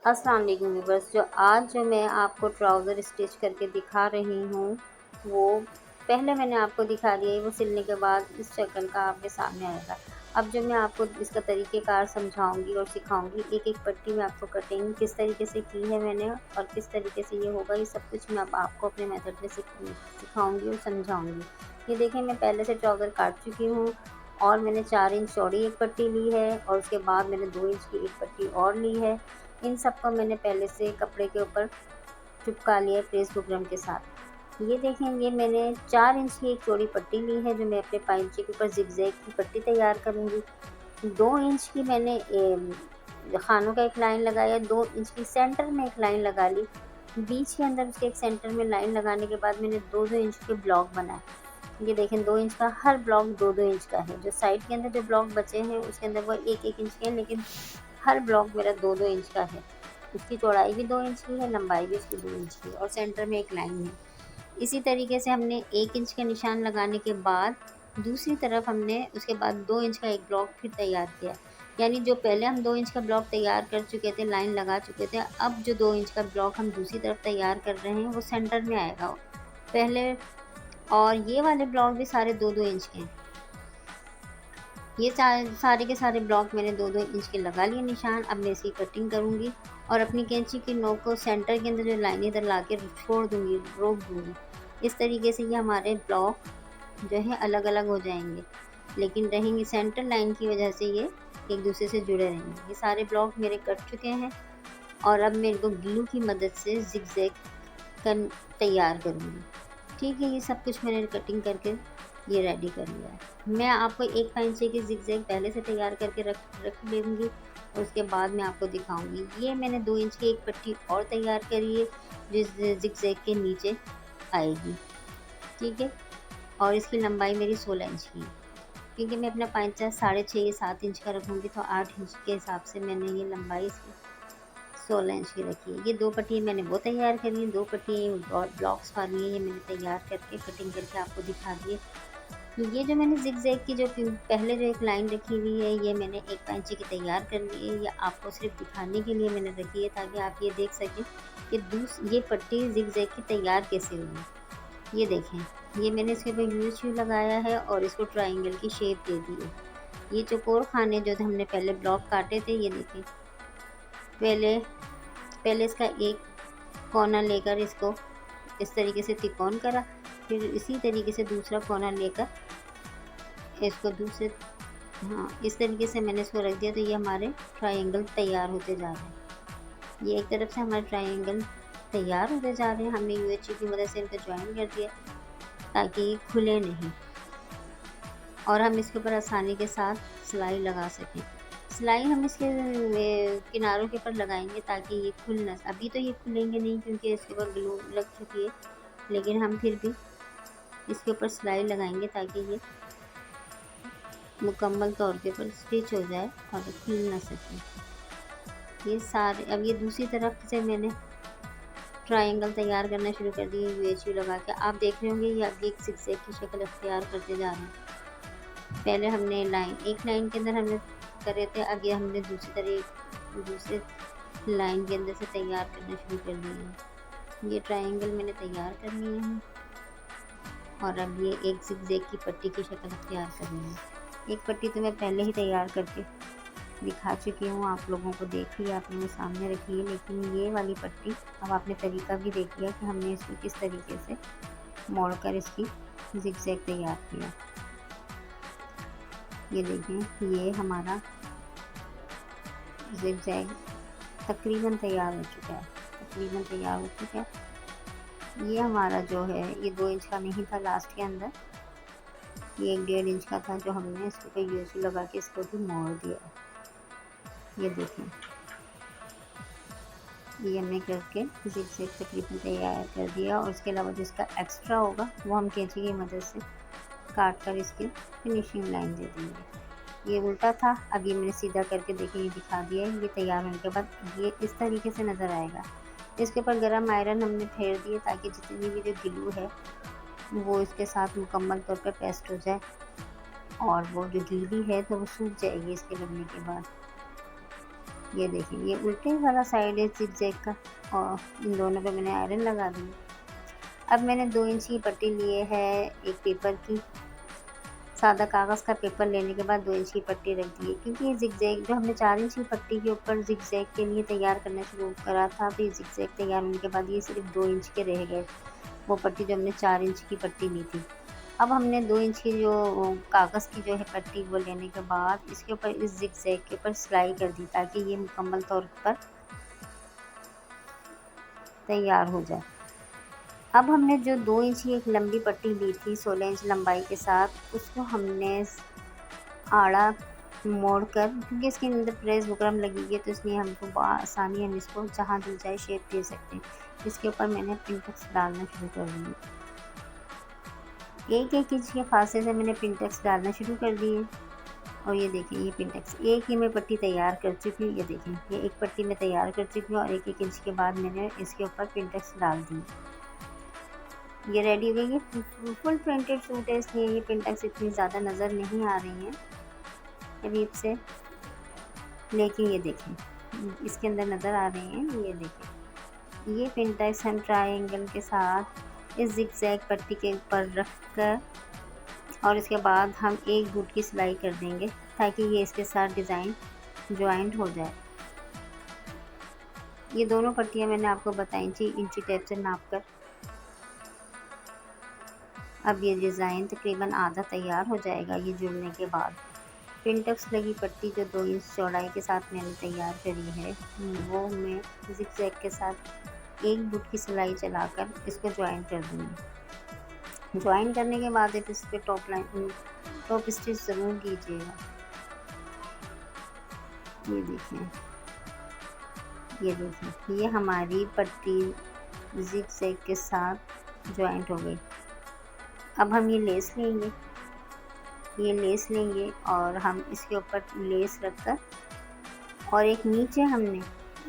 अस्सलाम वालेकुम व्यूअर्स। जो मैं आपको ट्राउज़र स्टिच करके दिखा रही हूँ, वो पहले मैंने आपको दिखा दिया है, वो सिलने के बाद इस शक्ल का आपके सामने आएगा। अब जो मैं आपको इसका तरीक़ेकार समझाऊँगी और सिखाऊँगी, एक-एक पट्टी में आपको कटिंग किस तरीके से की है मैंने और किस तरीके से ये होगा, ये सब कुछ मैं अब आपको अपने मेथड में सिखाऊँगी और समझाऊँगी। ये देखें, मैं पहले से ट्राउज़र काट चुकी हूँ और मैंने 4 इंच चौड़ी एक पट्टी ली है और उसके बाद मैंने 2 इंच की एक पट्टी और ली है। इन सब को मैंने पहले से कपड़े के ऊपर चिपका लिया है प्रेस बुकरम के साथ। ये देखें, ये मैंने 4 इंच की एक चौड़ी पट्टी ली है जो मैं अपने पाइंचे के ऊपर ज़िगज़ैग की पट्टी तैयार करूँगी। 2 इंच की मैंने खानों का एक लाइन लगाया, 2 इंच की सेंटर में एक लाइन लगा ली। बीच के अंदर उसके एक सेंटर में लाइन लगाने के बाद मैंने 2-2 इंच के ब्लॉक बनाए। ये देखें, 2 इंच का हर ब्लॉक 2-2 इंच का है। जो साइड के अंदर जो ब्लॉक बचे हैं उसके अंदर वो 1-1 इंच के हैं, लेकिन हर ब्लॉक मेरा 2-2 इंच का है। इसकी चौड़ाई भी 2 इंच की है, लंबाई भी इसकी 2 इंच की है और सेंटर में एक लाइन है। इसी तरीके से हमने 1 इंच का निशान लगाने के बाद दूसरी तरफ हमने उसके बाद 2 इंच का एक ब्लॉक फिर तैयार किया। यानी जो पहले हम 2 इंच का ब्लॉक तैयार कर चुके थे, लाइन लगा चुके थे, अब जो 2 इंच का ब्लॉक हम दूसरी तरफ तैयार कर रहे हैं वो सेंटर में आएगा पहले। और ये वाले ब्लॉक भी सारे 2-2 इंच के हैं। ये सारे के सारे ब्लॉक मैंने 2-2 इंच के लगा लिए निशान। अब मैं इसकी कटिंग करूँगी और अपनी कैंची की नोक को सेंटर के अंदर जो लाइन इधर ला के छोड़ दूँगी, रोक दूँगी। इस तरीके से ये हमारे ब्लॉक जो है अलग अलग हो जाएंगे, लेकिन रहेंगे सेंटर लाइन की वजह से ये एक दूसरे से जुड़े रहेंगे। ये सारे ब्लॉक मेरे कट चुके हैं और अब मैं इनको ग्लू की मदद से ज़िगज़ैग कर तैयार करूँगी। ठीक है, ये सब कुछ मैंने कटिंग करके ये रेडी कर लिया है। मैं आपको एक पाइंचे की ज़िगज़ैग पहले से तैयार करके रख लूँगी और उसके बाद मैं आपको दिखाऊँगी। ये मैंने 2 इंच की एक पट्टी और तैयार करी है जिस ज़िगज़ैग के नीचे आएगी, ठीक है। और इसकी लंबाई मेरी 16 इंच की है, क्योंकि मैं अपना पाइंचा 6.5 या 7 इंच का रखूँगी, तो 8 इंच के हिसाब से मैंने ये लंबाई इसकी 16 इंच की रखी है। ये 2 पट्टियाँ मैंने वो तैयार करी हैं, 2 पट्टियाँ और ब्लॉक्स वाली हैं, ये मैंने तैयार करके कटिंग करके आपको दिखा दी है। ये जो मैंने ज़िगज़ैग की जो पहले जो एक लाइन रखी हुई है, ये मैंने 1 पाइंचे की तैयार कर ली है। ये आपको सिर्फ दिखाने के लिए मैंने रखी है ताकि आप ये देख सकें कि ये पट्टी ज़िगज़ैग की तैयार कैसे हुई है। ये देखें, ये मैंने इसके ऊपर U लगाया है और इसको ट्रायंगल की शेप दे दी है। ये चौकोर खाने जो हमने पहले ब्लॉक काटे थे, ये देखें, पहले इसका एक कोना लेकर इसको इस तरीके से तिकोन करा, फिर इसी तरीके से दूसरा कोना लेकर इसको इस तरीके से मैंने इसको रख दिया, तो ये हमारे ट्रायंगल तैयार होते जा रहे हैं। ये एक तरफ से हमारे ट्रायंगल तैयार होते जा रहे हैं। हमने UHU की मदद से इनको ज्वाइन कर दिया ताकि ये खुले नहीं और हम इसके ऊपर आसानी के साथ सिलाई लगा सकें। सिलाई हम इसके किनारों के ऊपर लगाएंगे ताकि ये खुल ना। अभी तो ये खुलेंगे नहीं क्योंकि इसके ऊपर ग्लू लग चुकी है, लेकिन हम फिर भी इसके ऊपर सिलाई लगाएंगे ताकि ये मुकम्मल तौर के ऊपर स्टिच हो जाए और खुल ना सके। ये सारे अब ये दूसरी तरफ से मैंने ट्रायंगल तैयार करना शुरू कर दिए UHU लगा के। आप देख रहे होंगे ये अब एक ज़िगज़ैग की शक्ल अख्तियार करते जा रहे हैं। पहले हमने एक लाइन के अंदर हमने करे थे, अब ये हमने दूसरे लाइन के अंदर से तैयार करना शुरू कर दिए हैं। ये ट्रायंगल मैंने तैयार कर लिए हैं और अब ये एक ज़िगज़ैग की पट्टी की शक्ल अख्तियार करनी है। एक पट्टी तो मैं पहले ही तैयार करके दिखा चुकी हूँ, आप लोगों को देख लिया, आपने वो सामने रखी है, लेकिन ये वाली पट्टी अब आपने तरीका भी देख लिया कि हमने इसको किस तरीके से मोड़कर इसकी ज़िगज़ैग तैयार किया। ये देखें, ये हमारा ज़िगज़ैग तकरीबन तैयार हो चुका है। ये हमारा जो है ये 2 इंच का नहीं था लास्ट के अंदर, ये 1-1.5 इंच का था जो हमने इसके ऊपर UHU लगा के इसको भी मोड़ दिया। ये देखें, ये हमने करके ज़िगज़ैग तकरीबन तैयार कर दिया और उसके अलावा जिसका एक्स्ट्रा होगा वो हम कैंची की मदद से काट कर इसकी फिनिशिंग लाइन दे देंगे। ये उल्टा था, अब ये मैंने सीधा करके देखें ये दिखा दिया है। ये तैयार होने के बाद ये इस तरीके से नज़र आएगा। इसके ऊपर गरम आयरन हमने फेर दिए ताकि जितनी भी जो ग्लू है वो इसके साथ मुकम्मल तौर पर पेस्ट हो जाए और वो जो गीली है तो वो सूख जाएगी इसके लगने के बाद। ये देखिए, ये उल्टे वाला साइड है ज़िगज़ैग का, और इन दोनों पे मैंने आयरन लगा दी। अब मैंने 2 इंच की पट्टी लिए है एक पेपर की, सादा कागज़ का पेपर लेने के बाद 2 इंच की पट्टी रख दी है, क्योंकि ये ज़िगज़ैग जो हमने 4 इंच की पट्टी के ऊपर ज़िगज़ैग के लिए तैयार करना शुरू करा था, तो ये ज़िगज़ैग तैयार होने के बाद ये सिर्फ 2 इंच के रह गए, वो पट्टी जो हमने 4 इंच की पट्टी ली थी। अब हमने 2 इंच की जो कागज़ की जो है पट्टी, वो लेने के बाद इसके ऊपर इस ज़िगज़ैग के ऊपर सिलाई कर दी, ताकि ये मुकम्मल तौर पर तैयार हो जाए। अब हमने जो 2 इंच की एक लंबी पट्टी ली थी 16 इंच लंबाई के साथ, उसको हमने आड़ा मोड़ कर, क्योंकि इसके अंदर प्रेस बुकरम लगी है तो इसलिए हमको आसानी हम इसको जहाँ दिल जाए शेप दे सकते हैं। इसके ऊपर मैंने पिंटेक्स डालना शुरू कर दिए। एक एक इंच के फासले से मैंने पिंटेक्स डालना शुरू कर दिए, और ये देखिए ये पिंटेक्स एक ही मैं पट्टी तैयार कर चुकी हूँ। ये देखिए ये एक पट्टी मैं तैयार कर चुकी हूँ, और एक एक इंच के बाद मैंने इसके ऊपर पिंटेक्स डाल दी। ये रेडी हो गई है। फुल प्रिंटेड सूट है, इसलिए ये पिंटेक्स इतनी ज़्यादा नज़र नहीं आ रही हैं करीब से, लेकिन ये देखें इसके अंदर नज़र आ रही हैं। ये देखें ये पिंटेक्स हम ट्रायंगल के साथ इस ज़िगज़ैग पट्टी के ऊपर रख कर, और इसके बाद हम एक बूट की सिलाई कर देंगे, ताकि ये इसके साथ डिज़ाइन जॉइंट हो जाए। ये दोनों पट्टियाँ मैंने आपको बताई थी इंची टेप से नाप कर। अब ये डिज़ाइन तकरीबन आधा तैयार हो जाएगा ये जुड़ने के बाद। पिंटेक्स लगी पट्टी जो 2 इंच चौड़ाई के साथ मैंने तैयार करी है, वो मैं ज़िगज़ैग के साथ एक बूट की सिलाई चलाकर इसको जॉइन कर दूँगी। जॉइन करने के बाद इस पे टॉप स्टिच ज़रूर कीजिएगा। ये देखिए ये हमारी पट्टी ज़िगज़ैग के साथ जॉइंट हो गई। अब हम ये लेस लेंगे और हम इसके ऊपर लेस रखकर, और एक नीचे हमने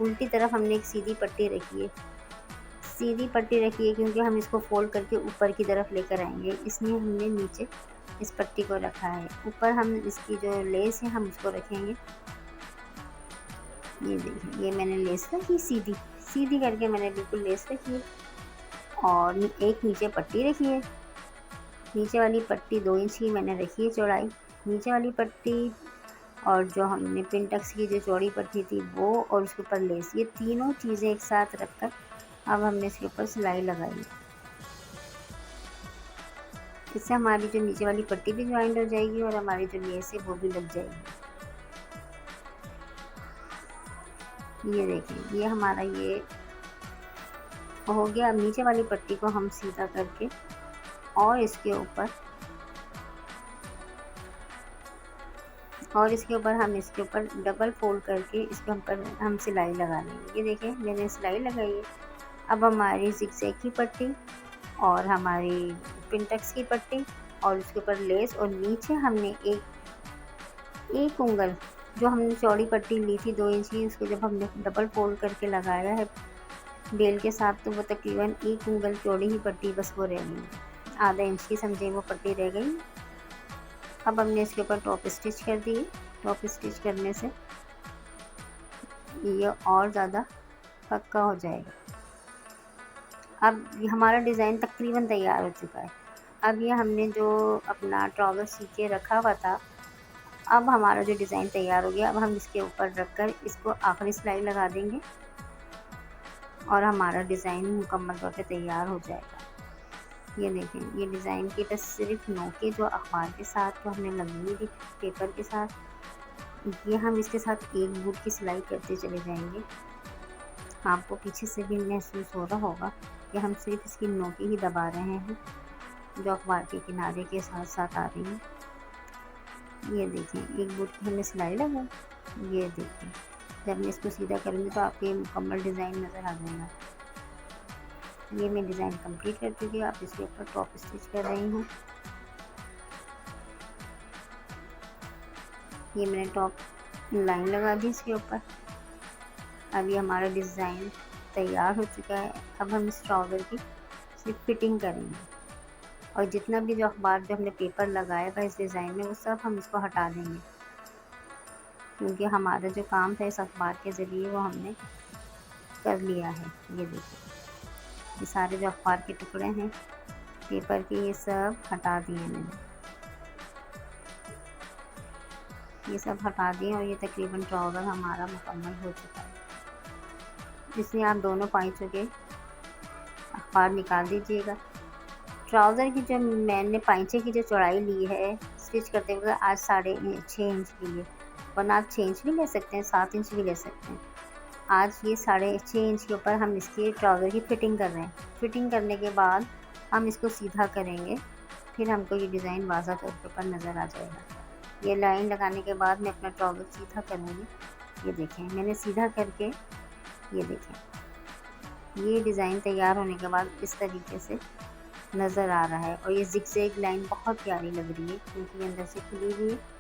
उल्टी तरफ हमने एक सीधी पट्टी रखी है। क्योंकि हम इसको फोल्ड करके ऊपर की तरफ लेकर आएंगे, इसलिए हमने नीचे इस पट्टी को रखा है। ऊपर हम इसकी जो लेस है हम उसको रखेंगे। ये देखिए ये मैंने लेस रखी, सीधी करके मैंने बिल्कुल लेस रखी है, और एक नीचे पट्टी रखी है। नीचे वाली पट्टी 2 इंच की मैंने रखी है चौड़ाई, नीचे वाली पट्टी, और जो हमने पिंटेक्स की जो चौड़ी पट्टी थी वो, और उसके ऊपर लेस, ये तीनों चीज़ें एक साथ रखकर अब हमने इसके ऊपर सिलाई लगाई। इससे हमारी जो नीचे वाली पट्टी भी ज्वाइंट हो जाएगी, और हमारी जो लेस है वो भी लग जाएगी। ये देखिए ये हमारा ये हो गया। अब नीचे वाली पट्टी को हम सीधा करके, और इसके ऊपर हम इसके ऊपर डबल फोल्ड करके इसके ऊपर हम सिलाई लगा लेंगे। ये देखें मैंने सिलाई लगाई है। अब हमारी ज़िगज़ैग की पट्टी, और हमारी पिंटेक्स की पट्टी, और उसके ऊपर लेस, और नीचे हमने एक उंगल जो हमने चौड़ी पट्टी ली थी 2 इंच की, उसको जब हमने डबल फोल्ड करके लगाया है बेल के साथ, तो वो तकरीबन एक उंगल चौड़ी ही पट्टी बस वो रह गई, आधा इंच की समझे वो पट्टी रह गई। अब हमने इसके ऊपर टॉप स्टिच कर दिए। टॉप स्टिच करने से ये और ज़्यादा पक्का हो जाएगा। अब हमारा डिज़ाइन तकरीबन तैयार हो चुका है। अब ये हमने जो अपना ट्राउज़र सी के रखा हुआ था, अब हमारा जो डिज़ाइन तैयार हो गया। अब हम इसके ऊपर रखकर इसको आखिरी सिलाई लगा देंगे, और हमारा डिज़ाइन मुकम्मल तौर पे तैयार हो जाएगा। ये देखें ये डिज़ाइन की बस सिर्फ नोके जो अखबार के साथ तो हमने लगाई थी पेपर के साथ, ये हम इसके साथ एक बूट की सिलाई करते चले जाएंगे। आपको पीछे से भी महसूस हो रहा होगा कि हम सिर्फ इसकी नोके ही दबा रहे हैं जो अखबार के किनारे के साथ साथ आ रही हैं। ये देखें एक बूट की हमने सिलाई लगाई। ये देखें जब मैं इसको सीधा करूँगी तो आपको ये मुकम्मल डिज़ाइन नज़र आ जाएगा। ये मैं डिज़ाइन कंप्लीट कर चुकी हूँ। आप इसके ऊपर टॉप स्टिच कर रही हूँ। ये मैंने टॉप लाइन लगा दी इसके ऊपर। अब ये हमारा डिज़ाइन तैयार हो चुका है। अब हम इस ट्राउज़र की सिर्फ फिटिंग करेंगे, और जितना भी जो अखबार जो हमने पेपर लगाया था इस डिज़ाइन में वो सब हम इसको हटा देंगे। क्योंकि हमारा जो काम था इस अखबार के ज़रिए वो हमने कर लिया है। ये देखिए, ये सारे जो अखबार के टुकड़े हैं पेपर के, ये सब हटा दिए मैंने, ये सब हटा दिए और ये तकरीबन ट्राउज़र हमारा मुकम्मल हो चुका है। इसलिए आप दोनों पाइचों के अखबार निकाल दीजिएगा। ट्राउज़र की जो मैंने पाइचे की जो चौड़ाई ली है स्टिच करते हुए, आज 6.5 इंच ली है, वरना आप 6 इंच भी ले सकते हैं, 7 इंच भी ले सकते हैं। आज ये 6.5 इंच के ऊपर हम इसकी ट्राउज़र की फ़िटिंग कर रहे हैं। फ़िटिंग करने के बाद हम इसको सीधा करेंगे, फिर हमको ये डिज़ाइन वाज़ा तौर के ऊपर नज़र आ जाएगा। ये लाइन लगाने के बाद मैं अपना ट्राउज़र सीधा करूँगी। ये देखें, मैंने सीधा करके, ये देखें, ये डिज़ाइन तैयार होने के बाद इस तरीके से नज़र आ रहा है। और ये ज़िगज़ैग लाइन बहुत प्यारी लग रही है क्योंकि अंदर से खुली हुई है।